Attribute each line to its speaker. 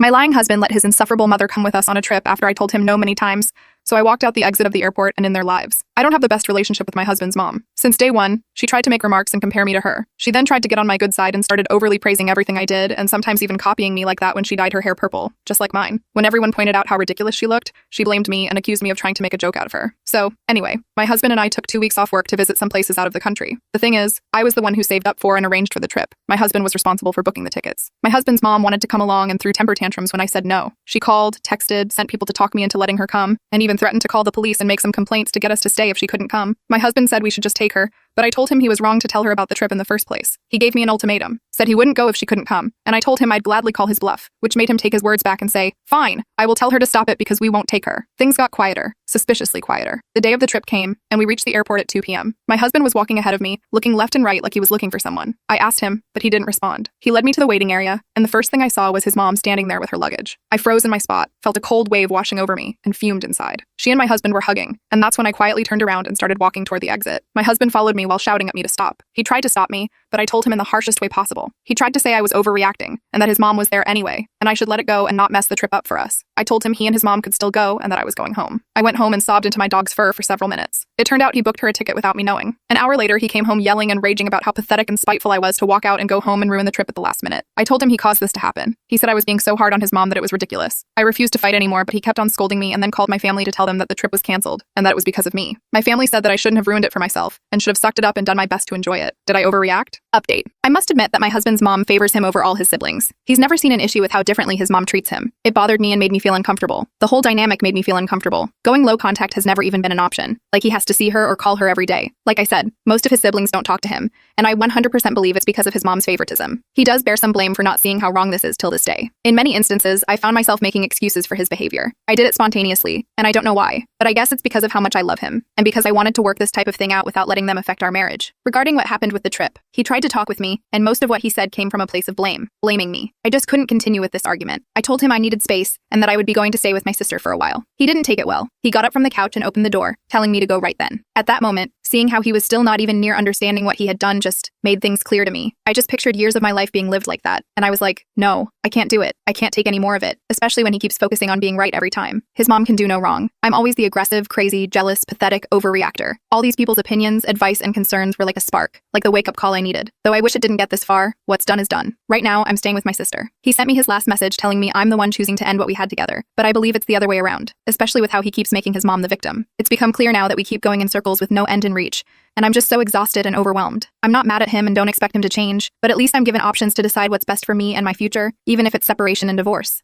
Speaker 1: My lying husband let his insufferable mother come with us on a trip after I told him no many times, so I walked out the exit of the airport and in their lives. I don't have the best relationship with my husband's mom. Since day one, she tried to make remarks and compare me to her. She then tried to get on my good side and started overly praising everything I did, and sometimes even copying me like that when she dyed her hair purple, just like mine. When everyone pointed out how ridiculous she looked, she blamed me and accused me of trying to make a joke out of her. So, anyway, my husband and I took 2 weeks off work to visit some places out of the country. The thing is, I was the one who saved up for and arranged for the trip. My husband was responsible for booking the tickets. My husband's mom wanted to come along and threw temper tantrums when I said no. She called, texted, sent people to talk me into letting her come, and even threatened to call the police and make some complaints to get us to stay if she couldn't come. My husband said we should just take her, but I told him he was wrong to tell her about the trip in the first place. He gave me an ultimatum, said he wouldn't go if she couldn't come, and I told him I'd gladly call his bluff, which made him take his words back and say, "Fine, I will tell her to stop it because we won't take her." Things got quieter, suspiciously quieter. The day of the trip came, and we reached the airport at 2 p.m. My husband was walking ahead of me, looking left and right like he was looking for someone. I asked him, but he didn't respond. He led me to the waiting area, and the first thing I saw was his mom standing there with her luggage. I froze in my spot, felt a cold wave washing over me, and fumed inside. She and my husband were hugging, and that's when I quietly turned around and started walking toward the exit. My husband followed me while shouting at me to stop. He tried to stop me, but I told him in the harshest way possible. He tried to say I was overreacting, and that his mom was there anyway, and I should let it go and not mess the trip up for us. I told him he and his mom could still go, and that I was going home. I went home and sobbed into my dog's fur for several minutes. It turned out he booked her a ticket without me knowing. An hour later, he came home yelling and raging about how pathetic and spiteful I was to walk out and go home and ruin the trip at the last minute. I told him he caused this to happen. He said I was being so hard on his mom that it was ridiculous. I refused to fight anymore, but he kept on scolding me and then called my family to tell them that the trip was canceled, and that it was because of me. My family said that I shouldn't have ruined it for myself, and should have sucked it up and done my best to enjoy it. Did I overreact? Update. I must admit that my husband's mom favors him over all his siblings. He's never seen an issue with how differently his mom treats him. It bothered me and made me feel uncomfortable. The whole dynamic made me feel uncomfortable. Going low contact has never even been an option. Like he has to see her or call her every day. Like I said, most of his siblings don't talk to him, and I 100% believe it's because of his mom's favoritism. He does bear some blame for not seeing how wrong this is till this day. In many instances, I found myself making excuses for his behavior. I did it spontaneously, and I don't know why, but I guess it's because of how much I love him, and because I wanted to work this type of thing out without letting them affect our marriage. Regarding what happened with the trip, he tried to talk with me, and most of what he said came from a place of blame, blaming me. I just couldn't continue with this argument. I told him I needed space, and that I would be going to stay with my sister for a while. He didn't take it well. He got up from the couch and opened the door, telling me to go right then. At that moment, seeing how he was still not even near understanding what he had done just made things clear to me. I just pictured years of my life being lived like that, and I was like, no, I can't do it. I can't take any more of it, especially when he keeps focusing on being right every time. His mom can do no wrong. I'm always the aggressive, crazy, jealous, pathetic overreactor. All these people's opinions, advice, and concerns were like a spark, like the wake-up call I needed. Though I wish it didn't get this far, what's done is done. Right now, I'm staying with my sister. He sent me his last message telling me I'm the one choosing to end what we had together, but I believe it's the other way around, especially with how he keeps making his mom the victim. It's become clear now that we keep going in circles with no end in reach, and I'm just so exhausted and overwhelmed. I'm not mad at him and don't expect him to change, but at least I'm given options to decide what's best for me and my future, even if it's separation and divorce.